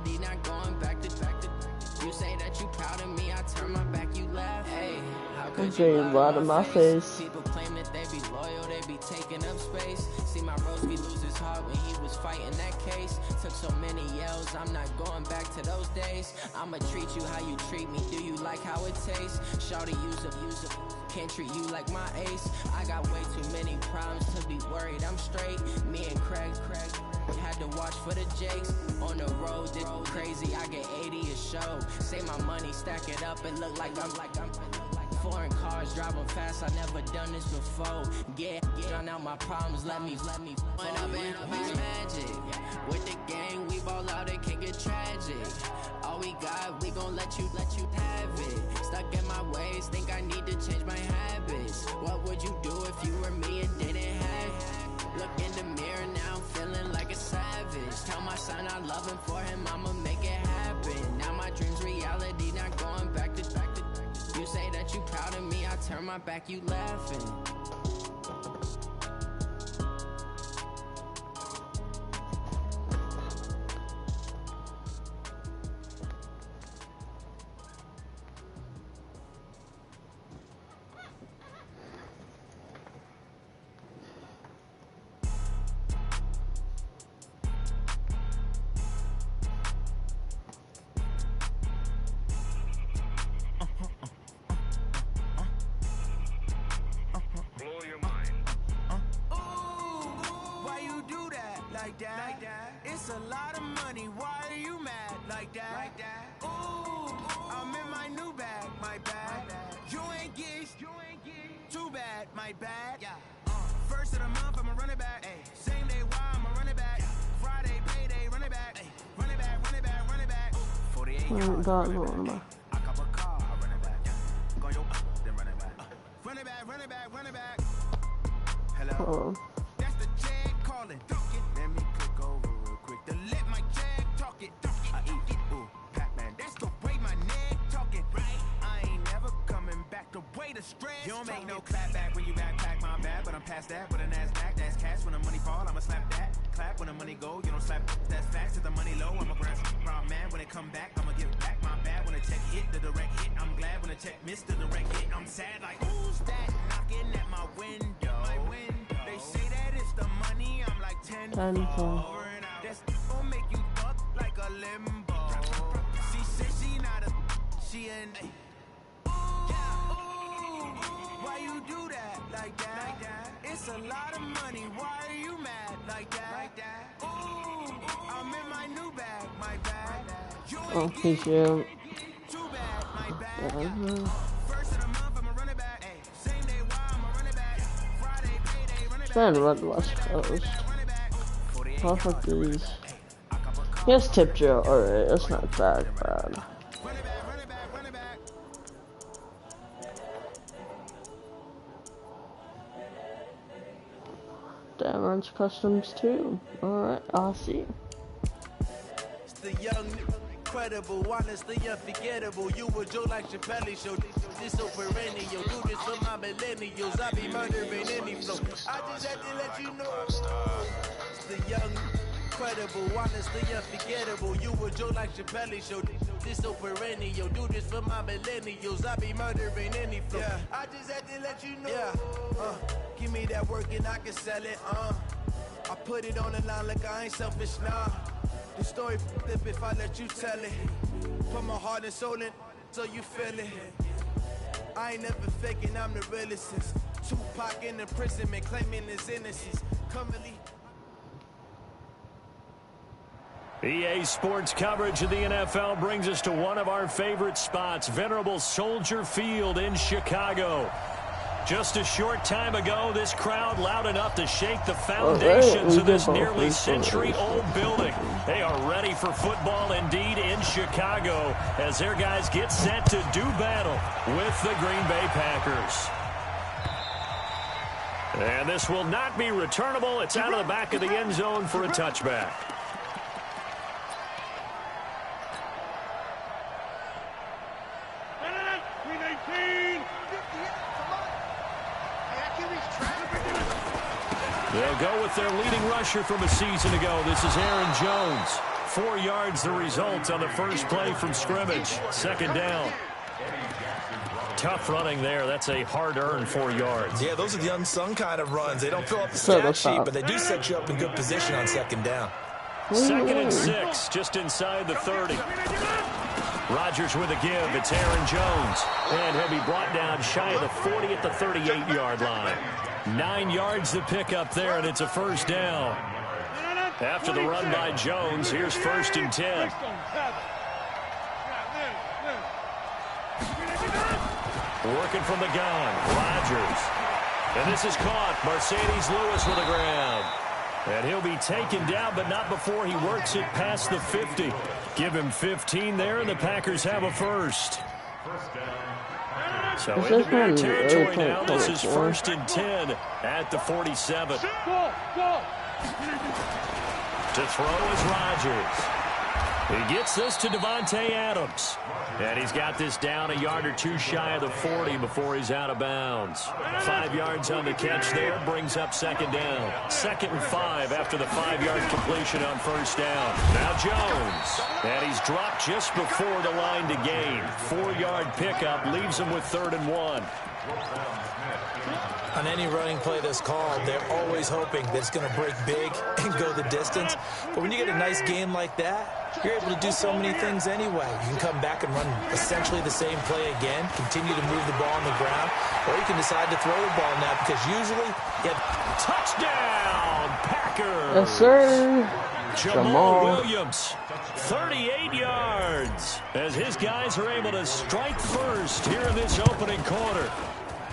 reality, not going back to. You say that you proud of me, I turn my back, you laugh. Hey, how could you a lot of my face. People claim that they be loyal, they be taking up space. See my broski lose his heart when he was fighting that case. Took so many yells, I'm not going back to those days. I'ma treat you how you treat me, do you like how it tastes? Shawty, use up, can't treat you like my ace. I got way too many problems to be worried, I'm straight. Me and Craig had to watch for the Jakes. On the road, this crazy, I get 80 a show. Save my money, stack it up, and look like I'm foreign cars, driving fast, I never done this before. Drown out my problems, let me When up in a bitch magic. With the gang, we ball out, it can get tragic. All we got, we gon' let you have it. Stuck in my ways, think I need to change my habits. What would you do if you were me and didn't have it? Look in the mirror now, I'm feeling like a savage. Tell my son I love him, for him I'ma make it happen. Now my dream's reality, not going back to. You say that you proud of me, I turn my back, you laughing. It's a lot of money, why are you mad like that? Ooh, I'm in my new bag, my bad. You ain't geeks, too bad, my bad. First of the month, I'ma run it back. Same day, why I'ma run it back. Friday, payday, run it back. Run it back, run it back, run it back. 48 yards, run it back. I cop a car, I run it back. Go yo, then run it back. Run it back, run it back, run it back. Hello. That's the check calling. Let me click over real quick to let my check talk it. I eat it, ooh, Pac-Man. That's the way my neck talking. Right? I ain't never coming back the way the stress. You don't make no clap back when you backpack my bad, but I'm past that with a NASDAQ. That's cash when the money fall, I'ma slap that. Clap when the money go, you don't slap. That's facts. If the money low, I'm a brown man. When it come back, I'ma give back my bad. When the check hit, the direct hit. I'm glad when the check missed the direct hit. I'm sad like who's that knocking at my window? My window. They say that it's the money. I'm like 10. That's gon' make you fuck like a limbo. She said she not a, she an. Why you do that like that? It's a lot of money. Why are you mad like that? Ooh, I'm in my new bag, my bag. Oh, he's you. Too bad, my bag. First of the month, I'ma run it back. Same day, why I'ma run it back. Friday, payday, run it back. Trying to run the West Coast. How fuck these? Here's Tip Joe. Alright, that's not that bad. Damn, runs customs too. Alright, I'll see. It's the young, incredible, honestly unforgettable. You were Joe like Chappelle show. This so perennial. Do this for my millennials. I be murdering any flow. I just had to let you know. It's the young, incredible, honestly unforgettable. You were Joe like Chappelle show. This so perennial. Do this for my millennials. I be murdering any flow. Yeah. I just had to let you know. Yeah. Give me that work and I can sell it. I put it on the line like I ain't selfish, nah. The story flip if I let you tell it. Put my heart and soul in so you feel it. I ain't never faking, I'm the realest since Tupac in the imprisonment, claiming his innocence. Commonly. EA Sports coverage of the NFL brings us to one of our favorite spots, venerable Soldier Field in Chicago. Just a short time ago, this crowd loud enough to shake the foundations of this nearly century-old building. They are ready for football indeed in Chicago as their guys get set to do battle with the Green Bay Packers. And this will not be returnable. It's out of the back of the end zone for a touchback. They'll go with their leading rusher from a season ago. This is Aaron Jones. 4 yards the result on the first play from scrimmage. Second down. Tough running there. That's a hard-earned 4 yards. Yeah, those are the unsung kind of runs. They don't fill up the stat sheet, but they do set you up in good position on second down. 2nd and 6, just inside the 30. Rodgers with a give. It's Aaron Jones. And he'll be brought down shy of the 40 at the 38-yard line. 9 yards to pick up there, and it's a first down. After the run by Jones, here's 1st and 10. Working from the gun, Rodgers. And this is caught. Mercedes Lewis with the ground. And he'll be taken down, but not before he works it past the 50. Give him 15 there, and the Packers have a first. So into Bear territory now. This is 1st and 10 at the 47. To throw is Rodgers. He gets this to Davante Adams. And he's got this down a yard or 2 shy of the 40 before he's out of bounds. 5 yards on the catch there, brings up 2nd down. 2nd and 5 after the 5-yard completion on 1st down. Now Jones. And he's dropped just before the line to gain. 4-yard pickup leaves him with 3rd and 1. On any running play that's called, they're always hoping that it's going to break big and go the distance. But when you get a nice game like that, you're able to do so many things anyway. You can come back and run essentially the same play again, continue to move the ball on the ground, or you can decide to throw the ball now because usually you have touchdown, Packers. Yes, sir. Jamal Williams, 38 yards, as his guys are able to strike first here in this opening quarter.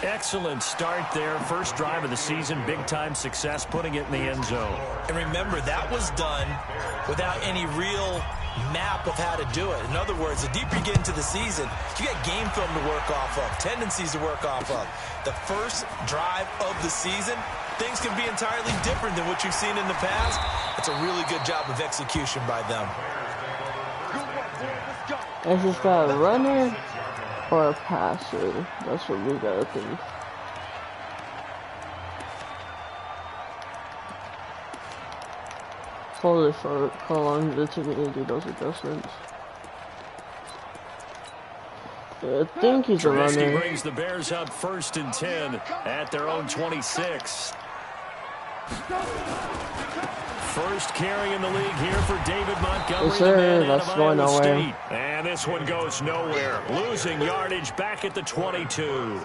Excellent start there. First drive of the season. Big-time success putting it in the end zone. And remember, that was done without any real map of how to do it. In other words, the deeper you get into the season, you got game film to work off of, tendencies to work off of. The first drive of the season, things can be entirely different than what you've seen in the past. It's a really good job of execution by them. Is this guy a runner or a passer? That's what we gotta think. Hold it for how long did it take me to do those adjustments? Yeah, I think he's a runner. Brings the Bears up 1st and 10 at their own 26. First carry in the league here for David Montgomery. Yes, sir. That's going nowhere. And this one goes nowhere. Losing yardage back at the 22.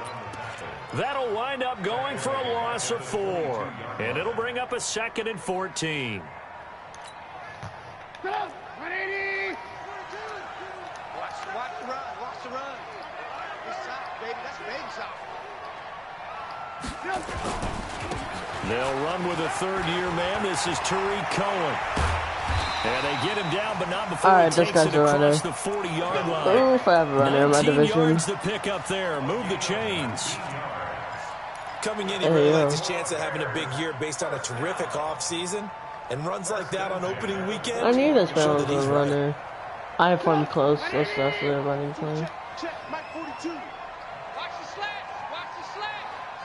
That'll wind up going for a loss of 4. And it'll bring up a 2nd and 14. Watch the run. Watch the run. This side, baby. That's baby side. They'll run with a 3rd-year man. This is Tariq Cohen. And they get him down, but not before he takes it across the 40-yard line. Oh, if I have a runner in my division. 19 yards to pick up there. Move the chains. Coming in, he really likes his chance of having a big year based on a terrific offseason. And runs like that on opening weekend. I knew this man was a runner. I have one close. That's definitely a running play.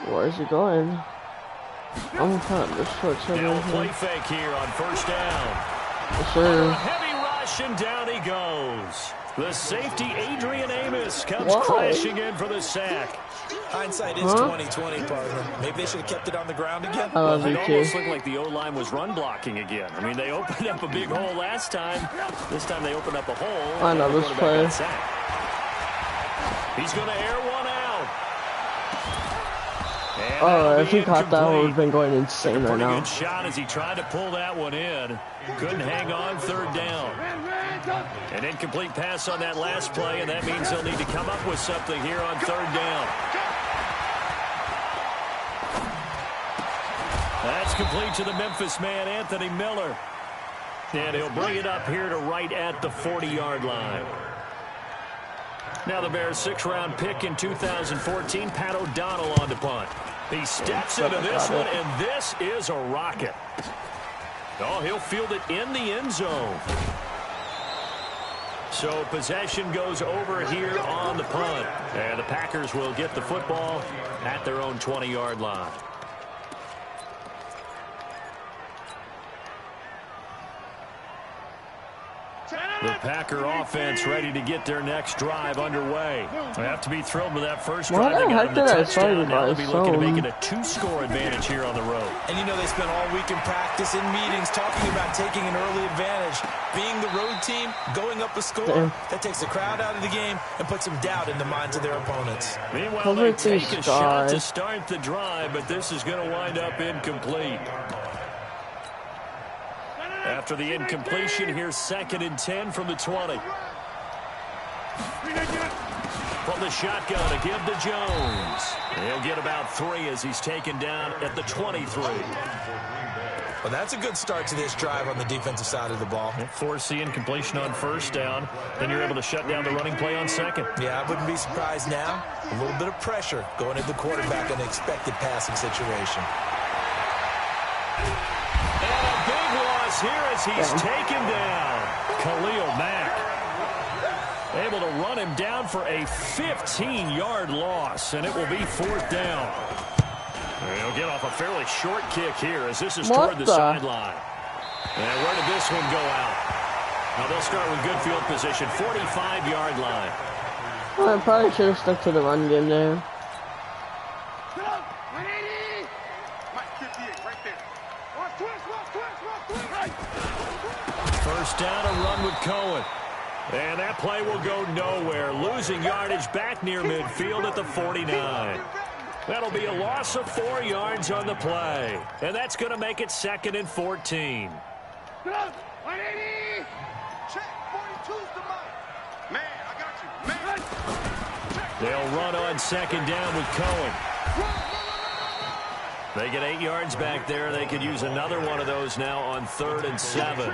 Where is he going? I'm kind of just short Now play fake here on 1st down. Yes, sir. Heavy rush and down he goes. The safety Adrian Amos comes crashing in for the sack. Hindsight is 20/20, partner. Maybe they should have kept it on the ground again. I love you It too. almost looked like the O-line was run blocking again. I mean, they opened up a big hole last time. This time they opened up a hole. I know this play. He's going to air one out. Oh, if he caught that, would have been going insane right now. Good shot as he tried to pull that one in. Couldn't hang on 3rd down. An incomplete pass on that last play, and that means they'll need to come up with something here on 3rd down. That's complete to the Memphis man, Anthony Miller. And he'll bring it up here to right at the 40-yard line. Now the Bears' 6th-round pick in 2014, Pat O'Donnell on to punt. He steps into this one, and this is a rocket. Oh, he'll field it in the end zone. So possession goes over here on the punt. And the Packers will get the football at their own 20-yard line. The Packer offense ready to get their next drive underway. They have to be thrilled with that first drive. They got them the touchdown. Now they'll be looking to make it a 2-score advantage here on the road. And you know they spent all week in practice, in meetings, talking about taking an early advantage. Being the road team, going up a score, that takes the crowd out of the game and puts some doubt in the minds of their opponents. Meanwhile, they take a shot to start the drive, but this is going to wind up incomplete. After the incompletion, here's 2nd and 10 from the 20. From the shotgun to give to Jones. He'll get about 3 as he's taken down at the 23. Well, that's a good start to this drive on the defensive side of the ball. Force the incompletion on first down. Then you're able to shut down the running play on second. Yeah, I wouldn't be surprised now. A little bit of pressure going into the quarterback in an expected passing situation. And a big loss here as he's taken down. Khalil Mack able to run him down for a 15-yard loss, and it will be 4th down. He'll get off a fairly short kick here as this is toward the sideline. And where did this one go out? Now they'll start with good field position, 45-yard line. Well, I probably should have stuck to the run game there. First down, a run with Cohen. And that play will go nowhere. Losing yardage back near midfield at the 49. That'll be a loss of 4 yards on the play. And that's going to make it 2nd and 14. They'll run on 2nd down with Cohen. They get 8 yards back there. They could use another one of those now on 3rd and 7.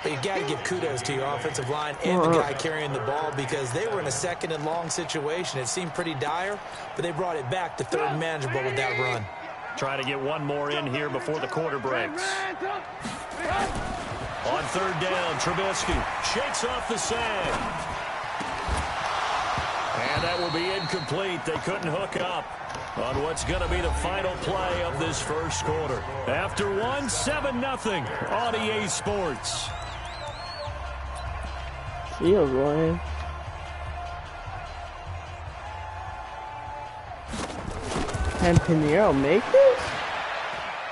But you got to give kudos to your offensive line and the guy carrying the ball because they were in a 2nd and long situation. It seemed pretty dire, but they brought it back to 3rd and manageable with that run. Try to get one more in here before the quarter breaks. On 3rd down, Trubisky shakes off the sag. And that will be incomplete. They couldn't hook up on what's going to be the final play of this first quarter. After one, 7-0 on EA Sports. Field goal. Can Pinheiro make this?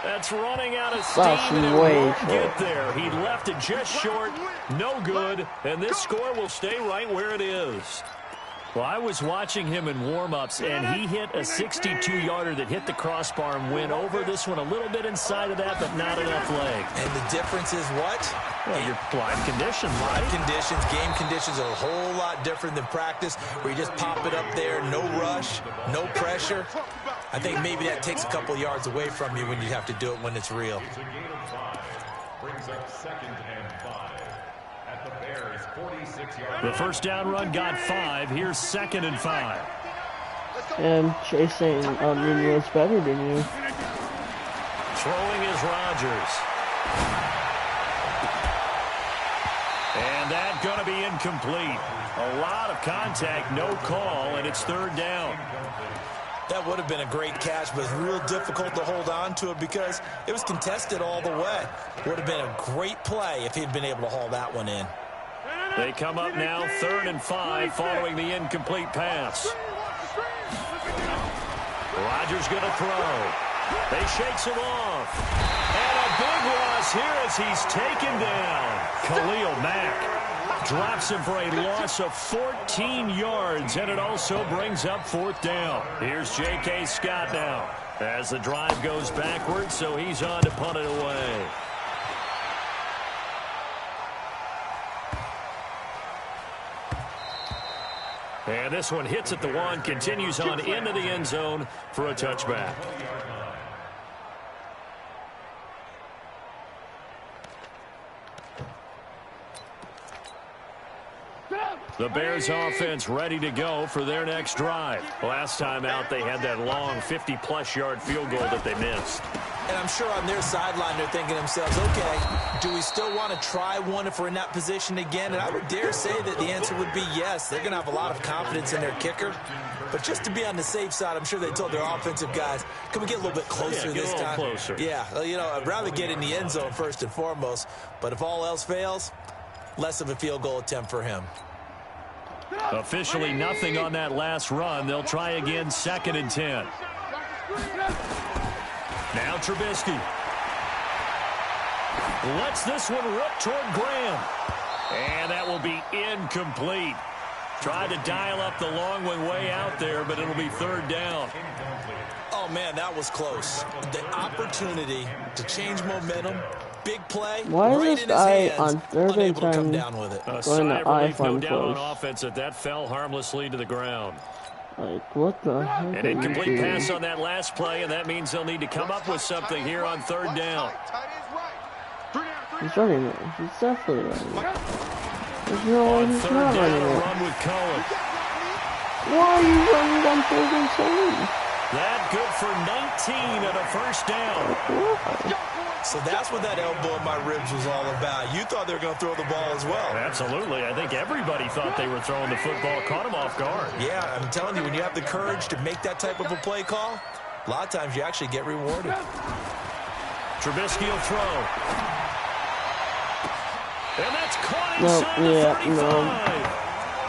That's running out of steam, and it won't get there. He left it just short, no good, and this score will stay right where it is. Well, I was watching him in warm-ups, and he hit a 62-yarder that hit the crossbar and went over. This one a little bit inside of that, but not enough leg. And the difference is what? Well, your live conditions, right? Live conditions, game conditions are a whole lot different than practice, where you just pop it up there, no rush, no pressure. I think maybe that takes a couple yards away from you when you have to do it when it's real. Brings up 2nd and 5 at the Bears 46-yard. The first down run got 5. Here's 2nd and 5. And chasing Nunez better than you. Throwing is Rodgers. And that's going to be incomplete. A lot of contact, no call, and it's 3rd down. That would have been a great catch, but it's real difficult to hold on to it because it was contested all the way. Would have been a great play if he'd been able to haul that one in. They come up now 3rd and 5 following the incomplete pass. Rodgers going to throw. They shakes him off. And a big loss here as he's taken down. Khalil Mack drops him for a loss of 14 yards, and it also brings up 4th down. Here's J.K. Scott now as the drive goes backwards, so he's on to punt it away. And this one hits at the 1, continues on into the end zone for a touchback. The Bears offense ready to go for their next drive. Last time out, they had that long 50-plus yard field goal that they missed. And I'm sure on their sideline they're thinking to themselves, okay, do we still want to try one if we're in that position again? And I would dare say that the answer would be yes. They're going to have a lot of confidence in their kicker. But just to be on the safe side, I'm sure they told their offensive guys, can we get a little bit closer this time? Closer. Yeah, you know, I'd rather get in the end zone first and foremost. But if all else fails, less of a field goal attempt for him. Officially nothing on that last run. They'll try again, 2nd and 10. Now Trubisky lets this one rip toward Graham. And that will be incomplete. Tried to dial up the long one way out there, but it'll be 3rd down. Oh, man, that was close. The opportunity to change momentum, big play, Why is right this in his guy hands, on 3rd and unable to 10 come down with it. A going sigh to of relief, no iPhone doubt close? on offense that fell harmlessly to the ground. Like, what the heck An are you incomplete doing? pass on that last play, and that means they'll need to come up with something here on 3rd down. He's running it. He's definitely running it. There's no way On he's 3rd not down, running a it. run with Cohen. Why are you running on 3rd and 10? That good for 19 and a 1st down. Why? So that's what that elbow in my ribs was all about. You thought they were going to throw the ball as well. Absolutely. I think everybody thought they were throwing the football, caught him off guard. Yeah, I'm telling you, when you have the courage to make that type of a play call, a lot of times you actually get rewarded. Trubisky will throw. And that's caught No, inside the 35.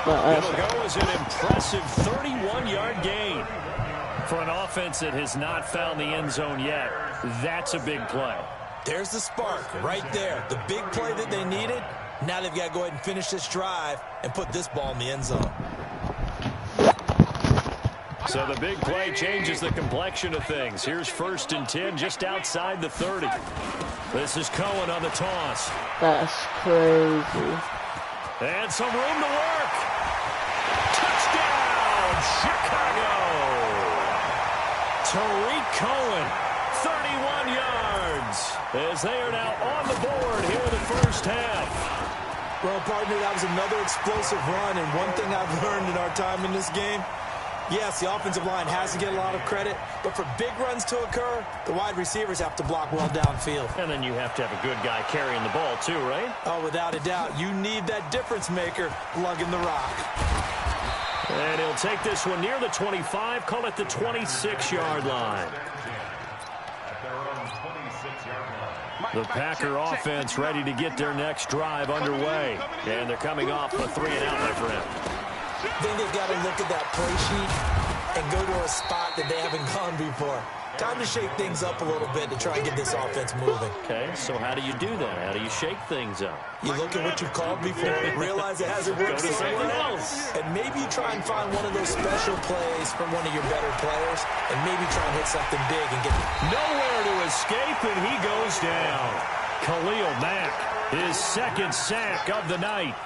That's It'll go as an impressive 31-yard gain. For an offense that has not found the end zone yet, that's a big play. There's the spark right there. The big play that they needed. Now they've got to go ahead and finish this drive and put this ball in the end zone. So the big play changes the complexion of things. Here's 1st and 10 just outside the 30. This is Cohen on the toss. That's crazy. And some room to work. Touchdown, Chicago. Tariq Cohen, 31 yards, as they are now on the board here in the 1st half. Well, partner, that was another explosive run, and one thing I've learned in our time in this game, yes, the offensive line has to get a lot of credit, but for big runs to occur, the wide receivers have to block well downfield. And then you have to have a good guy carrying the ball too, right? Oh, without a doubt, you need that difference maker lugging the rock. And he'll take this one near the 25, call it the 26-yard line. The Packer offense ready to get their next drive underway. And they're coming off a 3-and-out, my friend. I think they've got to look at that play sheet and go to a spot that they haven't gone before. Time to shake things up a little bit to try and get this offense moving. Okay, so how do you do that? How do you shake things up? You look at what you've called before, realize it hasn't worked Go to somewhere something else, and maybe you try and find one of those special plays from one of your better players, and maybe try and hit something big and get nowhere to escape, and he goes down. Khalil Mack, his 2nd sack of the night.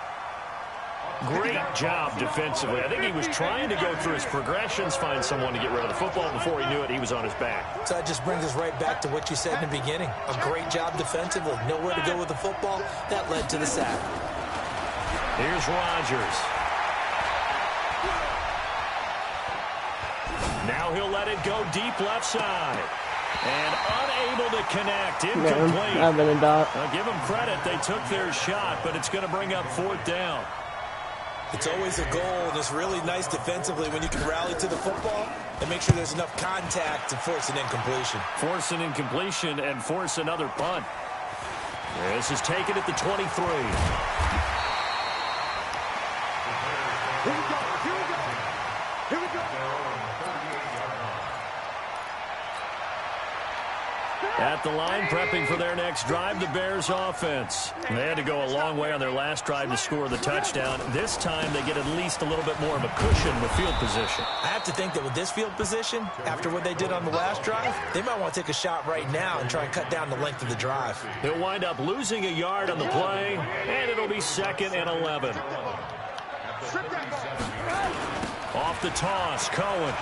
Great job defensively. I think he was trying to go through his progressions, find someone to get rid of the football. Before he knew it, he was on his back. So that just brings us right back to what you said in the beginning. A great job defensively. Nowhere to go with the football. That led to the sack. Here's Rodgers. Now he'll let it go deep left side. And unable to connect. Incomplete. I've been a dot. I'll give them credit. They took their shot, but it's going to bring up 4th down. It's always a goal, and it's really nice defensively when you can rally to the football and make sure there's enough contact to force an incompletion. Force an incompletion and force another punt. This is taken at the 23. Here we go. At the line, prepping for their next drive, the Bears offense. They had to go a long way on their last drive to score the touchdown. This time, they get at least a little bit more of a cushion with field position. I have to think that with this field position, after what they did on the last drive, they might want to take a shot right now and try and cut down the length of the drive. He'll wind up losing a yard on the play, and it'll be 2nd and 11. Off the toss, Cohen.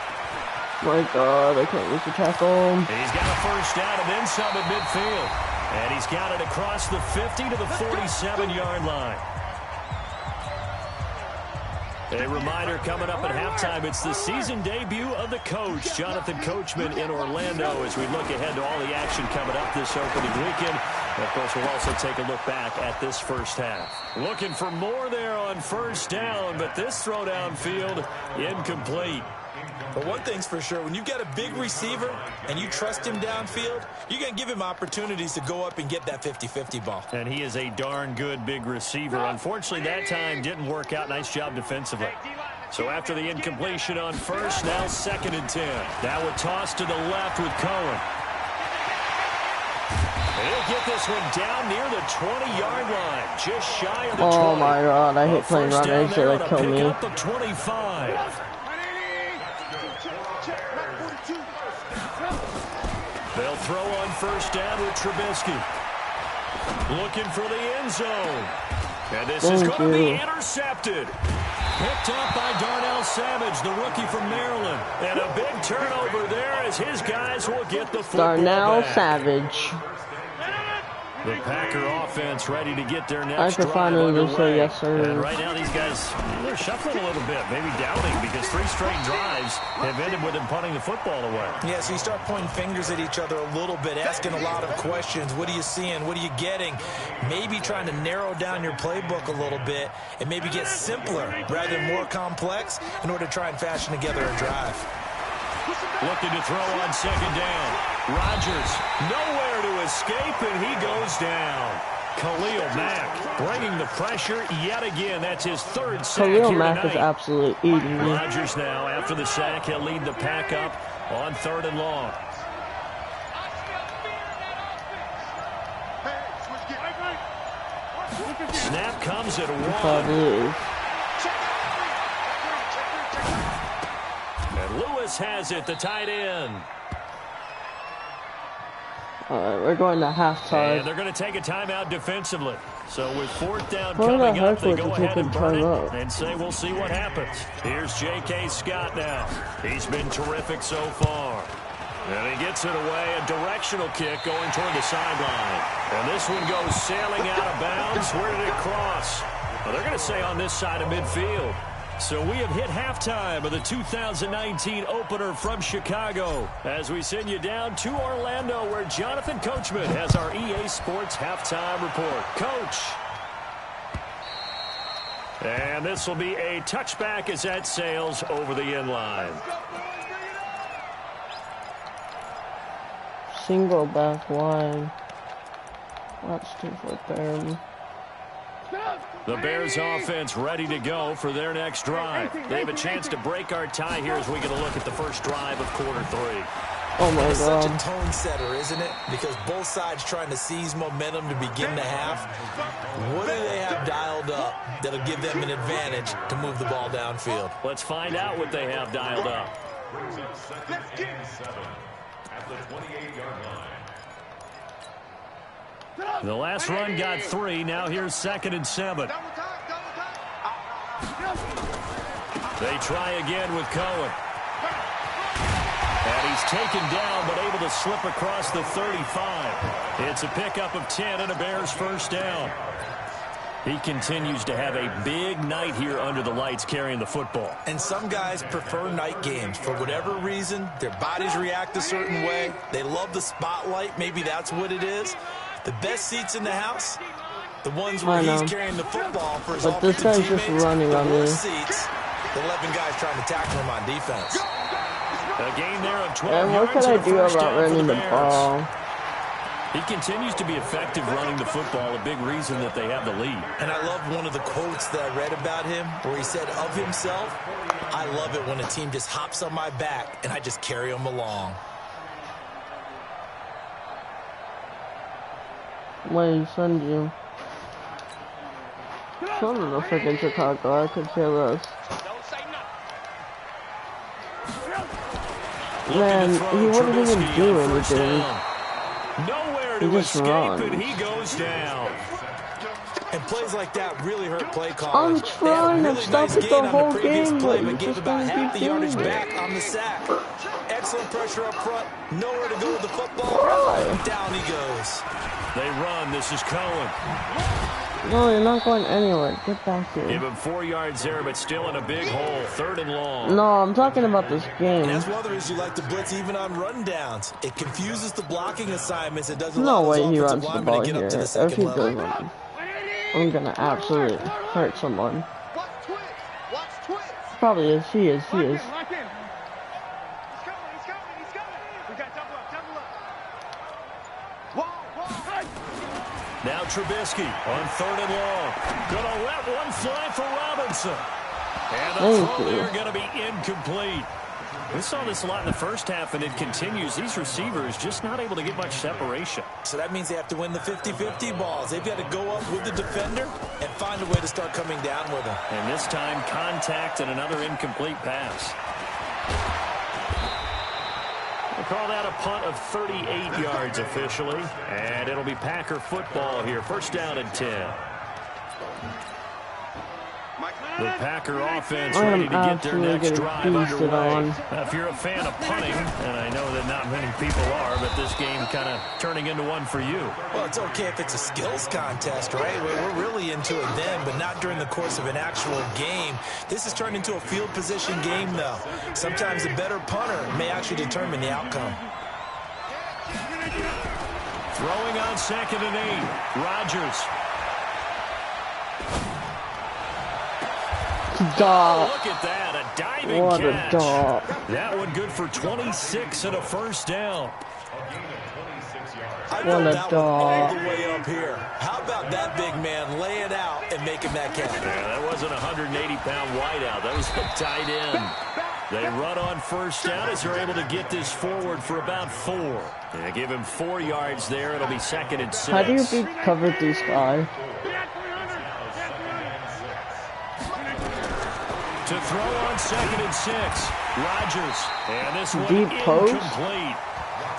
My God, I can't use the tackle. He's got a 1st down and then some at midfield. And he's got it across the 50 to the 47-yard line. A reminder coming up at halftime, it's the season debut of the coach, Jonathan Coachman in Orlando, as we look ahead to all the action coming up this opening weekend. And of course, we'll also take a look back at this first half. Looking for more there on first down, but this throw downfield incomplete. But one thing's for sure, when you've got a big receiver and you trust him downfield, you're going to give him opportunities to go up and get that 50-50 ball. And he is a darn good big receiver. Unfortunately, that time didn't work out. Nice job defensively. So after the incompletion on first, now 2nd and 10. Now a toss to the left with Cohen. And he'll get this one down near the 20-yard line, just shy of the 20. Oh my God, I hate playing run exit. That killed me. Up of 25. They'll throw on first down with Trubisky. Looking for the end zone. And this is going to be intercepted. Picked up by Darnell Savage, the rookie from Maryland. And a big turnover there as his guys will get the football Darnell back. Savage. The Packer offense ready to get their next I can drive finally underway. say yes, sir. And right now these guys, they're shuffling a little bit, maybe doubting, because 3 straight drives have ended with them punting the football away. Yeah, so you start pointing fingers at each other a little bit, asking a lot of questions. What are you seeing? What are you getting? Maybe trying to narrow down your playbook a little bit and maybe get simpler rather than more complex in order to try and fashion together a drive. Looking to throw on 2nd down. Rodgers nowhere to escape, and he goes down. Khalil Mack bringing the pressure yet again. That's his 3rd sack Khalil here Mack tonight. is absolutely eating me. Rodgers now, after the sack, he'll lead the pack up on 3rd and long. Snap comes at 1. Probably. And Lewis has it, the tight end. Alright, we're going to halftime. And they're going to take a timeout defensively. So with 4th down Why the coming up, heck they would go you ahead take and a burn it timeout? and say we'll see what happens. Here's J.K. Scott now. He's been terrific so far. And he gets it away, a directional kick going toward the sideline. And this one goes sailing out of bounds. Where did it cross? Well, they're going to say on this side of midfield. So we have hit halftime of the 2019 opener from Chicago as we send you down to Orlando where Jonathan Coachman has our EA Sports halftime report. Coach. And this will be a touchback as that sails over the end line. Single back line. That's too far down. The Bears offense ready to go for their next drive. They have a chance to break our tie here as we get a look at the first drive of quarter 3. Oh my It's God. such a tone setter, isn't it? Because both sides trying to seize momentum to begin the half. What do they have dialed up that'll give them an advantage to move the ball downfield? Let's find out what they have dialed up. Brings up 2nd and 7 at the 28-yard line. The last run got 3. Now here's 2nd and 7. They try again with Cohen. And he's taken down, but able to slip across the 35. It's a pickup of 10 and a Bears first down. He continues to have a big night here under the lights carrying the football. And some guys prefer night games. For whatever reason, their bodies react a certain way. They love the spotlight. Maybe that's what it is. The best seats in the house, the ones where he's carrying the football for his But this offensive guy's just teammates. running The on me. worst seats, the 11 guys trying to tackle him on defense. A gain there of 12 And what yards can I and a do first about down for running the Bears. ball? He continues to be effective running the football, a big reason that they have the lead. And I love one of the quotes that I read about him where he said of himself, I love it when a team just hops on my back and I just carry them along. Wait, send you. Some of the freaking Chicago, I could care less. Man, he wouldn't even do anything. Nowhere He to just escape, runs. and he goes down. And plays like that really hurt play I'm calling. trying to stop it the whole game, play, but you but gave just about gonna half keep the yardage doing it. back on the sack. Excellent pressure up front. Nowhere to go with the football. Right. Down he goes. They run. This is Cohen. No, you're not going anywhere. Get back Give here. him 4 yards there, but still in a big hole. 3rd and long. No, I'm talking about this game. And that's one of the reasons you like to blitz even on rundowns. It confuses the blocking assignments. It doesn't No allow those way he offensive runs the linemen ball to get here. up to the If second he level. doesn't, I'm gonna absolutely hurt someone. Probably is. He is. He is. Now Trubisky on 3rd and long. Gonna let one fly for Robinson. And the Thank throw you. there gonna be incomplete. We saw this a lot in the first half, and it continues. These receivers just not able to get much separation. So that means they have to win the 50-50 balls. They've got to go up with the defender and find a way to start coming down with him. And this time, contact and another incomplete pass. We'll call that a punt of 38 yards officially. And it'll be Packer football here. 1st down and 10. The Packer offense ready to get their next drive underway. If you're a fan of punting, and I know that not many people are, but this game kind of turning into one for you. Well, it's okay if it's a skills contest, right? We're really into it then, but not during the course of an actual game. This has turned into a field position game, though. Sometimes a better punter may actually determine the outcome. Throwing on 2nd and 8. Rodgers. Dog. Look at that, a diving What catch. a dog. That one good for 26 and a 1st down. I What built a that one dog. all the way up here. How about that big man lay it out and making that catch? Yeah, that wasn't a 180-pound wideout. That was a tight end. They run on 1st down as they're able to get this forward for about 4. Yeah, give him 4 yards there. It'll be 2nd and 6. How do you beat cover these guys? To throw on 2nd and 6. Rodgers. And this one Deep post? incomplete.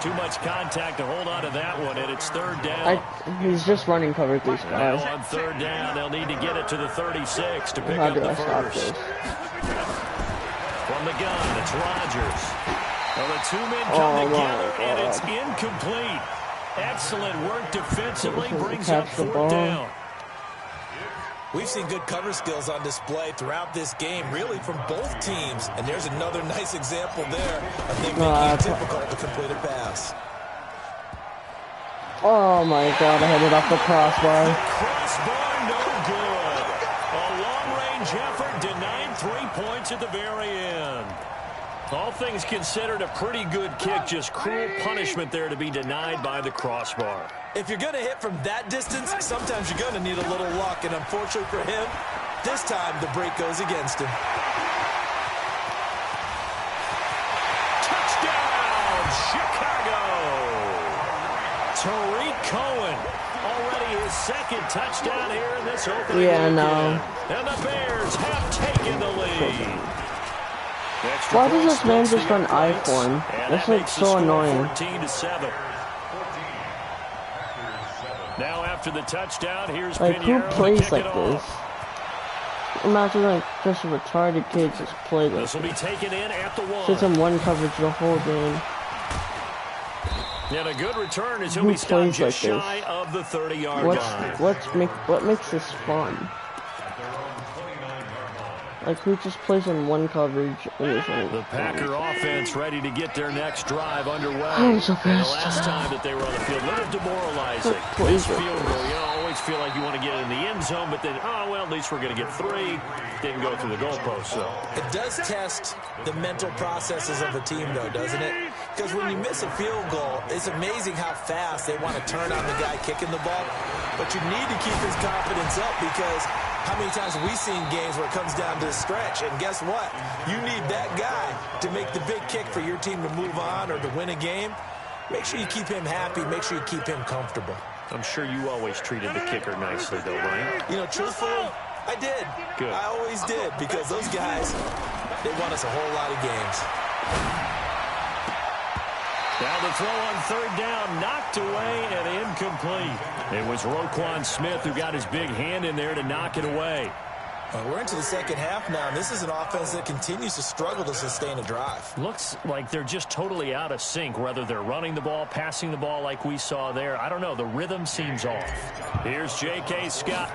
Too much contact to hold on to that one, and it's 3rd down. He's just running cover these Now guys. on 3rd down, they'll need to get it to the 36 to pick How up do the I stop this? 1st. From the gun, it's Rodgers. Well, the 2 men Oh, come my together, and God. it's incomplete. Excellent work defensively, Doesn't brings up catch the 4th ball. down. We've seen good cover skills on display throughout this game, really from both teams. And there's another nice example there of them making it difficult to complete a pass. Oh my God, I hit it off the crossbar. Crossbar, no good. A long-range effort denied 3 points at the very end. All things considered, a pretty good kick. Just cruel punishment there to be denied by the crossbar. If you're going to hit from that distance, sometimes you're going to need a little luck. And unfortunately for him, this time the break goes against him. Touchdown, Chicago! Tariq Cohen, already his 2nd touchdown here in this opening weekend. And the Bears have taken the lead. Extra Why does point this man splits just the run I points, for him? and This that is makes the so score annoying. 14-7. Now after the touchdown, here's Like, who Pinheiro to plays kick like it this? off. Imagine like just a retarded kid just play this. This will be taken in at the 1. Sits in one coverage the whole game. And a good return as he'll Who be stopped plays like just this? shy of the 30-yard line. What makes this fun? Like, who just plays in one coverage? The Packer offense ready to get their next drive underway. I'm so And the pissed. last time that they were on the field, a little demoralizing. Please. This field goal, you know, always feel like you want to get in the end zone, but then, oh, well, at least we're going to get 3. Didn't go through the goalpost, so. It does test the mental processes of a team, though, doesn't it? Because when you miss a field goal, it's amazing how fast they want to turn on the guy kicking the ball. But you need to keep his confidence up because how many times have we seen games where it comes down to the stretch? And guess what? You need that guy to make the big kick for your team to move on or to win a game. Make sure you keep him happy. Make sure you keep him comfortable. I'm sure you always treated the kicker nicely, though, right? You know, truthfully, I did. Good. I always did because those guys, they won us a whole lot of games. Now the throw on 3rd down, knocked away and incomplete. It was Roquan Smith who got his big hand in there to knock it away. We're into the second half now, and this is an offense that continues to struggle to sustain a drive. Looks like they're just totally out of sync, whether they're running the ball, passing the ball like we saw there. I don't know. The rhythm seems off. Here's J.K. Scott.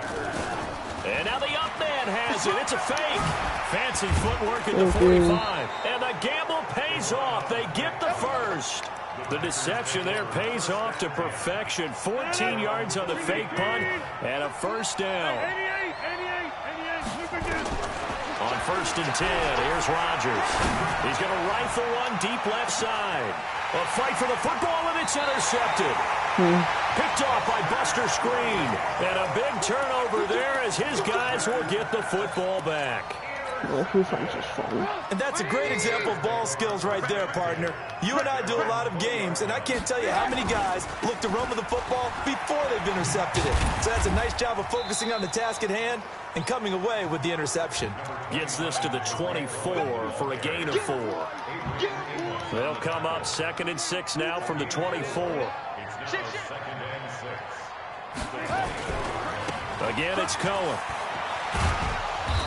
And now the up man has it. It's a fake. Fancy footwork at the 45. And the gamble pays off. They get the first. The deception there pays off to perfection. 14 yards on the fake punt and a first down. On 1st and 10, here's Rodgers. He's going to rifle one deep left side. A fight for the football, and it's intercepted. Picked off by Buster Screen. And a big turnover there as his guys will get the football back. And that's a great example of ball skills right there, partner. You and I do a lot of games, and I can't tell you how many guys look to run with the football before they've intercepted it. So that's a nice job of focusing on the task at hand and coming away with the interception. Gets this to the 24 for a gain of 4. They'll come up 2nd and 6 now from the 24. Again, it's Cohen.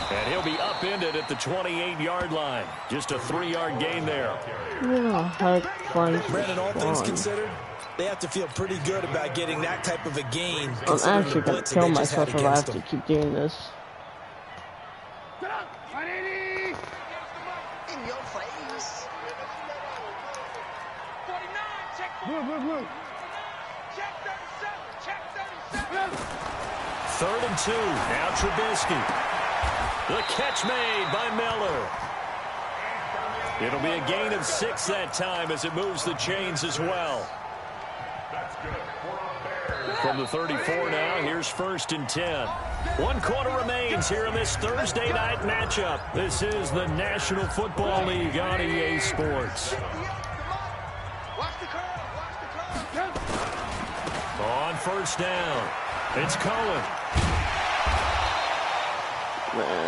And he'll be upended at the 28-yard line. Just a 3-yard gain there. Brandon, all things considered, they have to feel pretty good about getting that type of a gain. I'm actually going to kill myself if I have to keep doing this. In your face. 49, check 37. 3rd and 2. Now Trubisky. The catch made by Miller. It'll be a gain of 6 that time as it moves the chains as well. From the 34 now, here's 1st and 10. 1 quarter remains here in this Thursday night matchup. This is the National Football League on EA Sports. On 1st down, it's Cohen.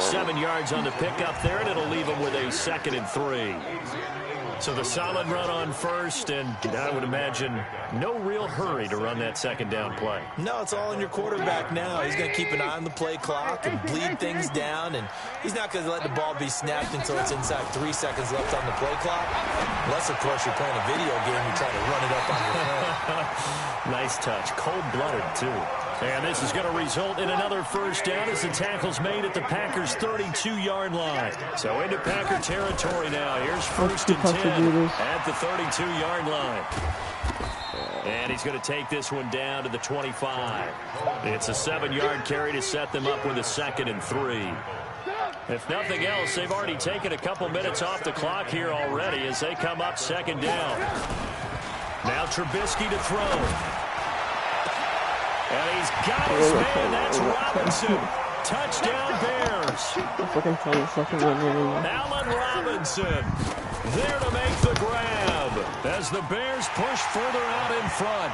7 yards on the pickup there, and it'll leave him with a 2nd and 3. So the solid run on 1st, and I would imagine no real hurry to run that 2nd down play. No, it's all in your quarterback now. He's going to keep an eye on the play clock and bleed things down, and he's not going to let the ball be snapped until it's inside 3 seconds left on the play clock. Unless, of course, you're playing a video game, you try to run it up on your phone. Nice touch. Cold-blooded, too. And this is going to result in another 1st down as the tackle's made at the Packers' 32-yard line. So into Packer territory now. Here's 1st and 10 at the 32-yard line. And he's going to take this one down to the 25. It's a 7-yard carry to set them up with a 2nd and 3. If nothing else, they've already taken a couple minutes off the clock here already as they come up 2nd down. Now Trubisky to throw. And he's got his man. That's Robinson. Touchdown, Bears. Allen Robinson there to make the grab as the Bears push further out in front.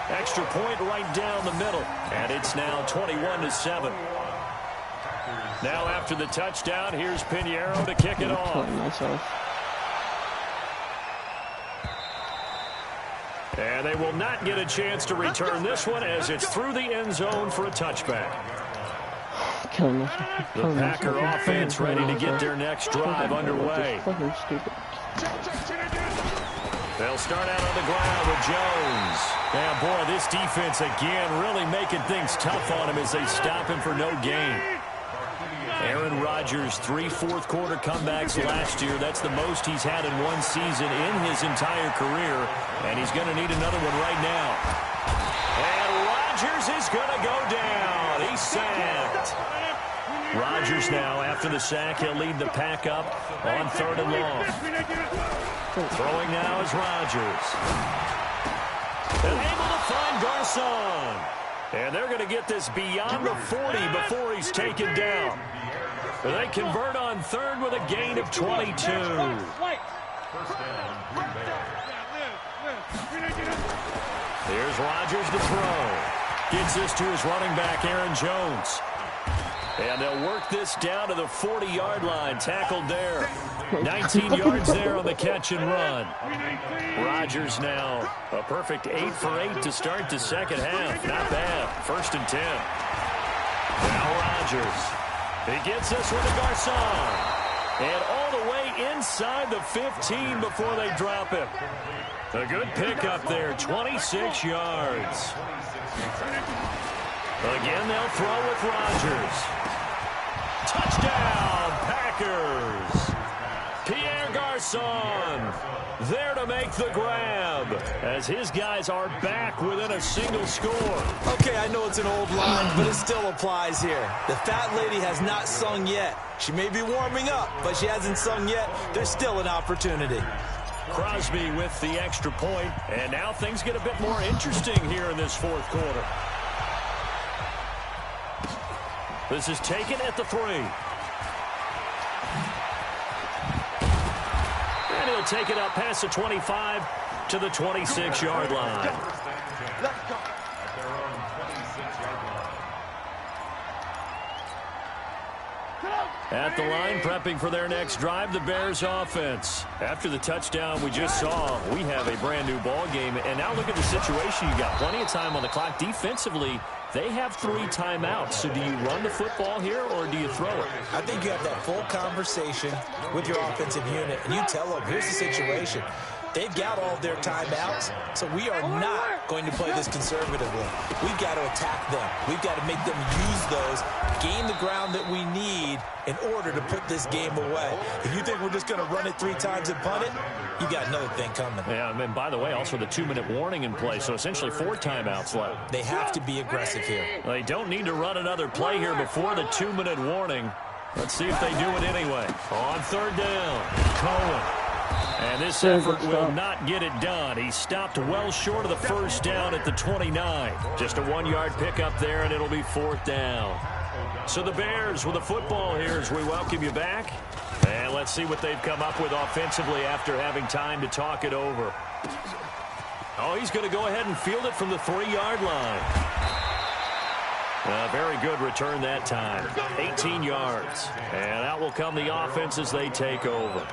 Extra point right down the middle. And it's now 21-7. Now after the touchdown, here's Pinheiro to kick it off. And they will not get a chance to return this one as it's through the end zone for a touchback. The Packer offense ready to get their next drive underway. They'll start out on the ground with Jones. Now, boy, this defense again really making things tough on him as they stop him for no gain. Aaron Rodgers, 3 fourth-quarter comebacks last year. That's the most he's had in one season in his entire career, and he's going to need another one right now. And Rodgers is going to go down. He's sacked. Rodgers now, after the sack, he'll lead the pack up on 3rd and long. Throwing now is Rodgers. And able to find Garcon. And they're going to get this beyond the 40 before he's taken down. They convert on 3rd with a gain of 22. Here's Rodgers to throw. Gets this to his running back, Aaron Jones. And they'll work this down to the 40-yard line. Tackled there. 19 yards there on the catch and run. Rodgers now a perfect 8 for 8 to start the second half. Not bad. 1st and 10. Now Rodgers. He gets this one to Garcon. And all the way inside the 15 before they drop him. A good pickup there, 26 yards. Again, they'll throw with Rodgers. Touchdown, Packers. Pierre Garcon there to make the grab as his guys are back within a single score. Okay, I know it's an old line, but it still applies here. The fat lady has not sung yet. She may be warming up, but she hasn't sung yet. There's still an opportunity. Crosby with the extra point, and now things get a bit more interesting here in this fourth quarter. This is taken at the 3. And he'll take it up past the 25 to the 26-yard line. At the line, prepping for their next drive, the Bears offense. After the touchdown we just saw, we have a brand new ball game. And now look at the situation. You got plenty of time on the clock. Defensively, they have 3 timeouts. So do you run the football here or do you throw it? I think you have that full conversation with your offensive unit, and you tell them, here's the situation. They've got all of their timeouts, so we are not going to play this conservatively. We've got to attack them. We've got to make them use those, gain the ground that we need in order to put this game away. If you think we're just going to run it 3 times and punt it, you got another thing coming. Yeah, and by the way, also the 2-minute warning in play, so essentially 4 timeouts left. They have to be aggressive here. They don't need to run another play here before the 2-minute warning. Let's see if they do it anyway. On 3rd down, Cohen. And this effort will not get it done. He stopped well short of the first down at the 29. Just a 1-yard pickup there, and it'll be 4th down. So the Bears with the football here as we welcome you back. And let's see what they've come up with offensively after having time to talk it over. Oh, he's going to go ahead and field it from the 3-yard line. Very good return that time. 18 yards. And out will come the offense as they take over.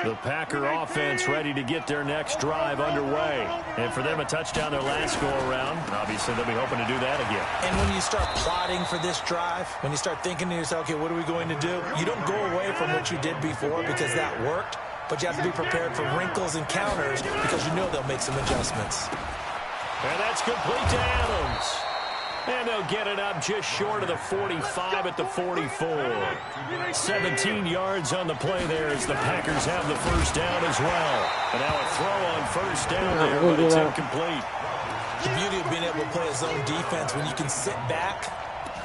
The Packer offense ready to get their next drive underway. And for them, a touchdown their last go-around. Obviously, they'll be hoping to do that again. And when you start plotting for this drive, when you start thinking to yourself, okay, what are we going to do? You don't go away from what you did before because that worked. But you have to be prepared for wrinkles and counters because you know they'll make some adjustments. And that's complete to Adams. And they'll get it up just short of the 45 at the 44. 17 yards on the play there as the Packers have the first down as well. And now a throw on first down there, but it's incomplete. The beauty of being able to play a zone defense when you can sit back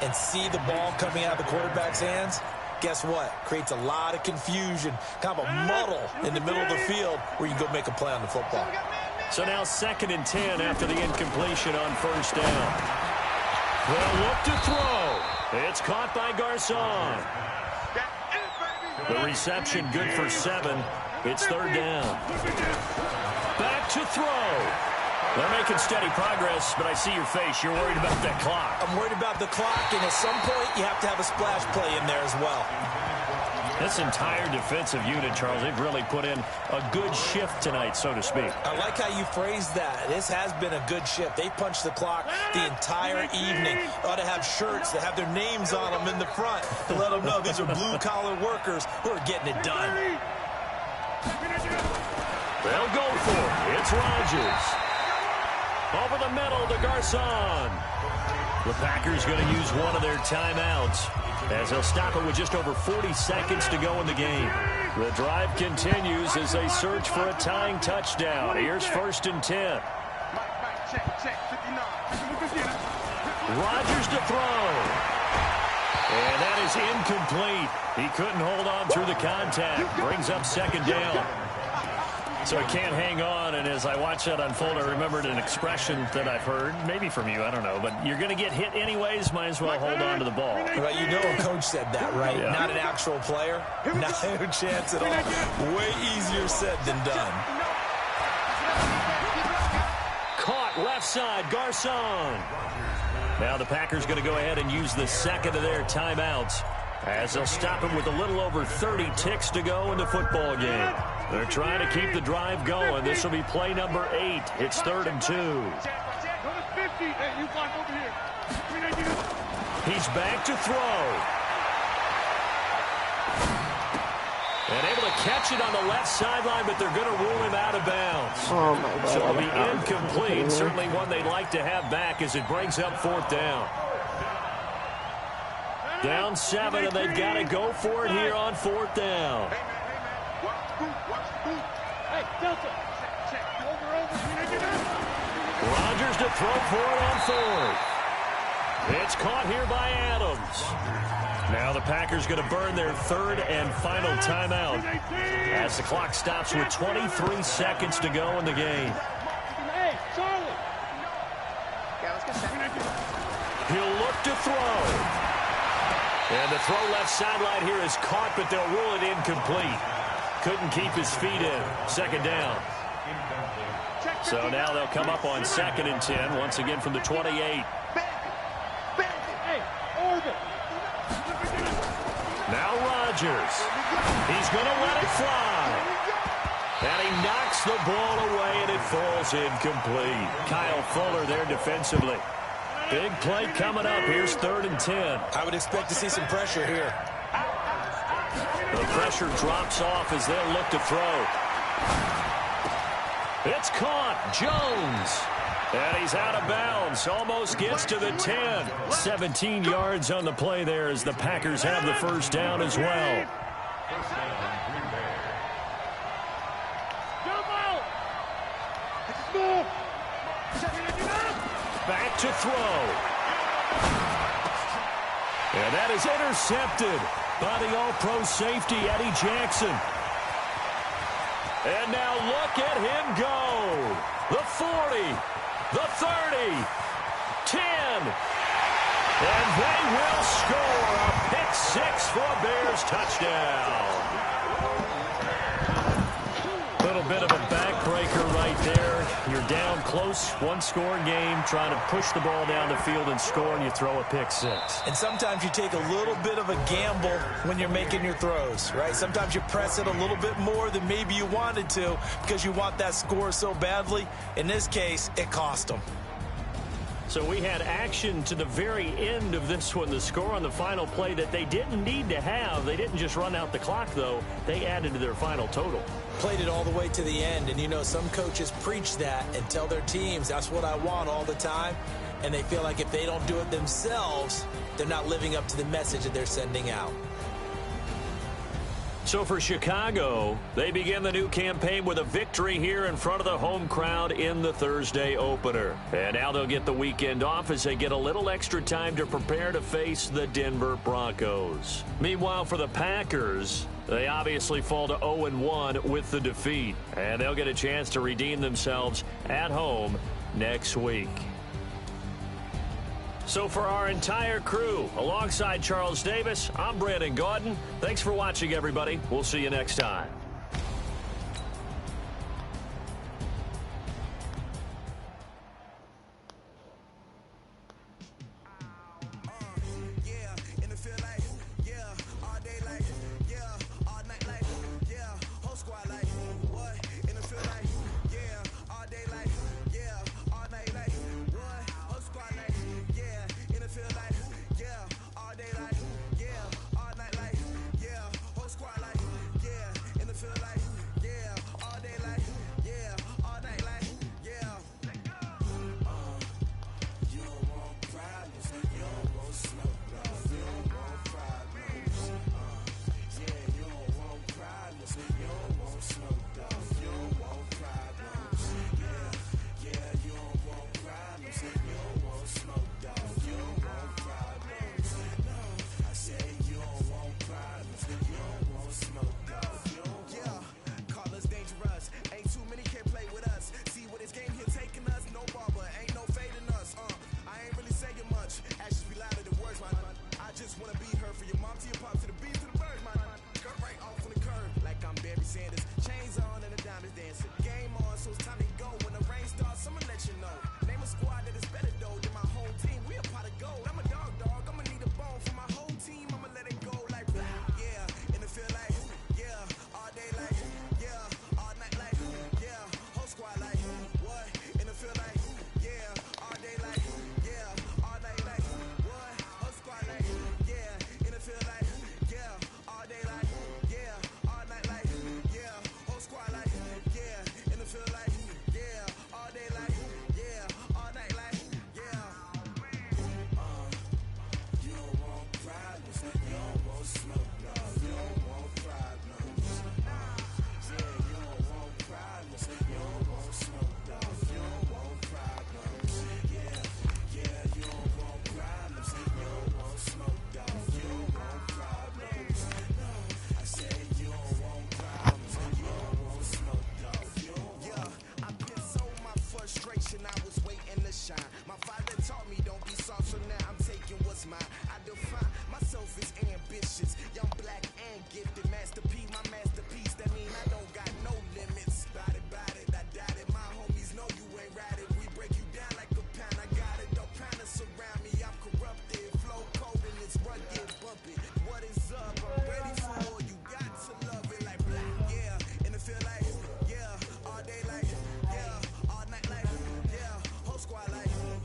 and see the ball coming out of the quarterback's hands, guess what? Creates a lot of confusion, kind of a muddle in the middle of the field where you can go make a play on the football. So now 2nd and 10 after the incompletion on first down. They'll look to throw. It's caught by Garcon. The reception good for 7. It's 3rd down. Back to throw. They're making steady progress, but I see your face. You're worried about that clock. I'm worried about the clock, and at some point, you have to have a splash play in there as well. This entire defensive unit, Charles, they've really put in a good shift tonight, so to speak. I like how you phrased that. This has been a good shift. They punched the clock the entire evening. Ought to have shirts that have their names on them in the front to let them know these are blue-collar workers who are getting it done. They'll go for it. It's Rodgers. Over the middle to Garcon. The Packers going to use one of their timeouts as they'll stop it with just over 40 seconds to go in the game. The drive continues as they search for a tying touchdown. Here's 1st and 10. Rodgers to throw. And that is incomplete. He couldn't hold on through the contact. Brings up 2nd down. So he can't hang on, and as I watch that unfold, I remembered an expression that I've heard, maybe from you, I don't know, but you're going to get hit anyways, might as well hold on to the ball. Well, you know a coach said that, right? Yeah. Not an actual player. Not a chance at all. Way easier said than done. Caught left side, Garcon. Now the Packers going to go ahead and use the 2nd of their timeouts as they'll stop him with a little over 30 ticks to go in the football game. They're trying to keep the drive going. This will be play number 8. It's 3rd and 2. He's back to throw. And able to catch it on the left sideline, but they're going to rule him out of bounds. Oh, my God. So it'll be incomplete. Certainly one they'd like to have back as it brings up 4th down. Down 7, and they've got to go for it here on 4th down. Rodgers to throw for it on 4th. It's caught here by Adams. Now the Packers going to burn their 3rd and final timeout as the clock stops with 23 seconds to go in the game. He'll look to throw. And the throw left sideline here is caught, but they'll rule it incomplete. Couldn't keep his feet in. 2nd down. So now they'll come up on 2nd and 10, once again from the 28. Now Rodgers. He's going to let it fly. And he knocks the ball away, and it falls incomplete. Kyle Fuller there defensively. Big play coming up. Here's 3rd and 10. I would expect to see some pressure here. The pressure drops off as they'll look to throw. It's caught. Jones. And he's out of bounds. Almost gets to the 10. 17 yards on the play there as the Packers have the 1st down as well. Back to throw. And that is intercepted by the all-pro safety, Eddie Jackson. And now look at him go. The 40, the 30, 10. And they will score a pick 6 for a Bears touchdown. Little bit of a backbreaker right there. You're down close, 1-score game, trying to push the ball down the field and score, and you throw a pick 6. And sometimes you take a little bit of a gamble when you're making your throws, right? Sometimes you press it a little bit more than maybe you wanted to because you want that score so badly. In this case, it cost them. So we had action to the very end of this one, the score on the final play that they didn't need to have. They didn't just run out the clock, though. They added to their final total. Played it all the way to the end, and you know some coaches preach that and tell their teams that's what I want all the time, and they feel like if they don't do it themselves, they're not living up to the message that they're sending out. So for Chicago, they begin the new campaign with a victory here in front of the home crowd in the Thursday opener. And now they'll get the weekend off as they get a little extra time to prepare to face the Denver Broncos. Meanwhile, for the Packers, they obviously fall to 0-1 with the defeat. And they'll get a chance to redeem themselves at home next week. So for our entire crew, alongside Charles Davis, I'm Brandon Gaudin. Thanks for watching, everybody. We'll see you next time.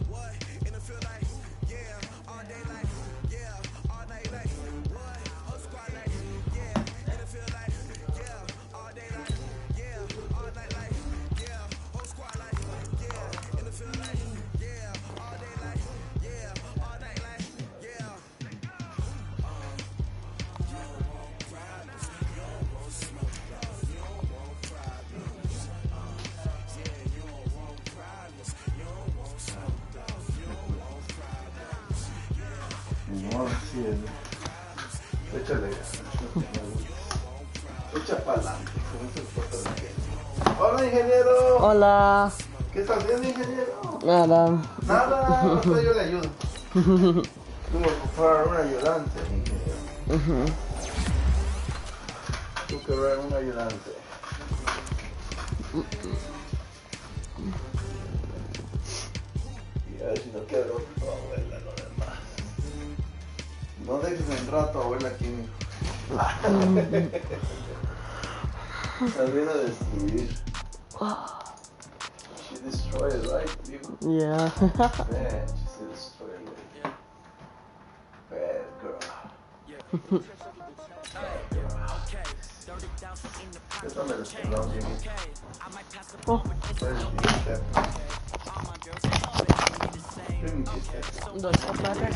what? In the field like, yeah, all day like, yeah, all night like, what? Whole squad like, yeah, in the field like, yeah, all day like, yeah, all night like, yeah, whole squad like, yeah, in the field like, yeah, all day like, yeah, all night like, yeah. You don't want problems, you don't want smoke, you don't want problems. Yeah, you don't want problems, you don't want smoke, you don't want problems. No, sí, échale. Echa para adelante. Hola, ingeniero. Hola. ¿Qué está haciendo, ingeniero? Nada. Nada, no, yo le ayudo. Tuve que ocupar un ayudante, ingeniero. Tuve que ver un ayudante. Y a ver si no quedó tu abuela, lo demás. No dejes entrar a tu abuela aquí, mijo. La viene a destruir. She destroyed it, right? Yeah. Man, she's a destroyer. Bad girl. Esta me la esperó, Jimmy. Oh. Where's Jimmy Step? Jimmy Step. Dois completos.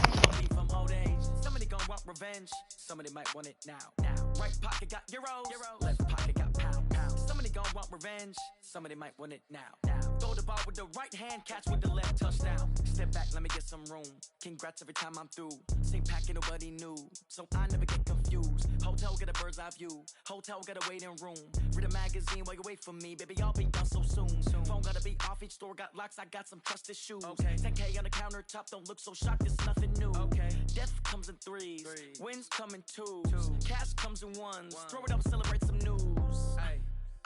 Somebody gon' want revenge. Somebody might want it now. Right pocket got euros. Left pocket got pound. Somebody gon' want revenge. Somebody might want it now. Throw the ball with the right hand, catch with the left, touchdown. Step back, let me get some room. Congrats every time I'm through. Same packet, nobody knew, so I never get confused. Hotel get a bird's eye view. Hotel got a waiting room. Read a magazine while you wait for me, baby. I'll be done so soon. Phone gotta be off. Each store got locks. I got some trusted shoes. 10K on the countertop. Don't look so shocked. It's nothing new. Death comes in threes. Wins come in twos. Cash comes in ones. Throw it up, celebrate some news.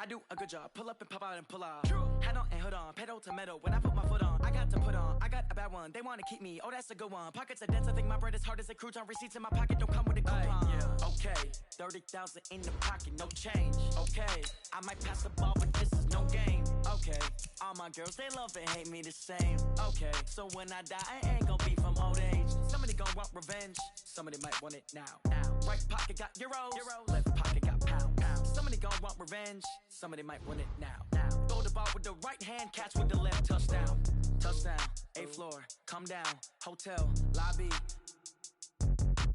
I do a good job. Pull up and pop out and pull out. Head on and hood on. Pedal to metal. When I put my foot on, I got to put on. I got a bad one. They want to keep me. Oh, that's a good one. Pockets are dense. I think my bread is hard as a crouton. Receipts in my pocket don't come with a coupon. Okay, 30,000 in the pocket, no change. Okay, I might pass the ball, but this is no game. Okay, all my girls, they love and hate me the same. Okay, so when I die, I ain't gonna be from old age. Somebody gon' want revenge. Somebody might want it now. Right pocket got euros. Left pocket got pound. Somebody gon' want revenge. Somebody might want it now. Throw the ball with the right hand, catch with the left, touchdown. Touchdown, 8th floor, come down. Hotel, lobby.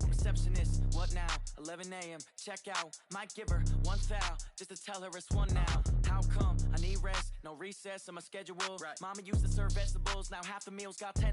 Receptionist, what now? 11 a.m., check out. Might give her one foul, just to tell her it's one now. How come? I need rest, no recess in my schedule. Mama used to serve vegetables, now half the meals got 10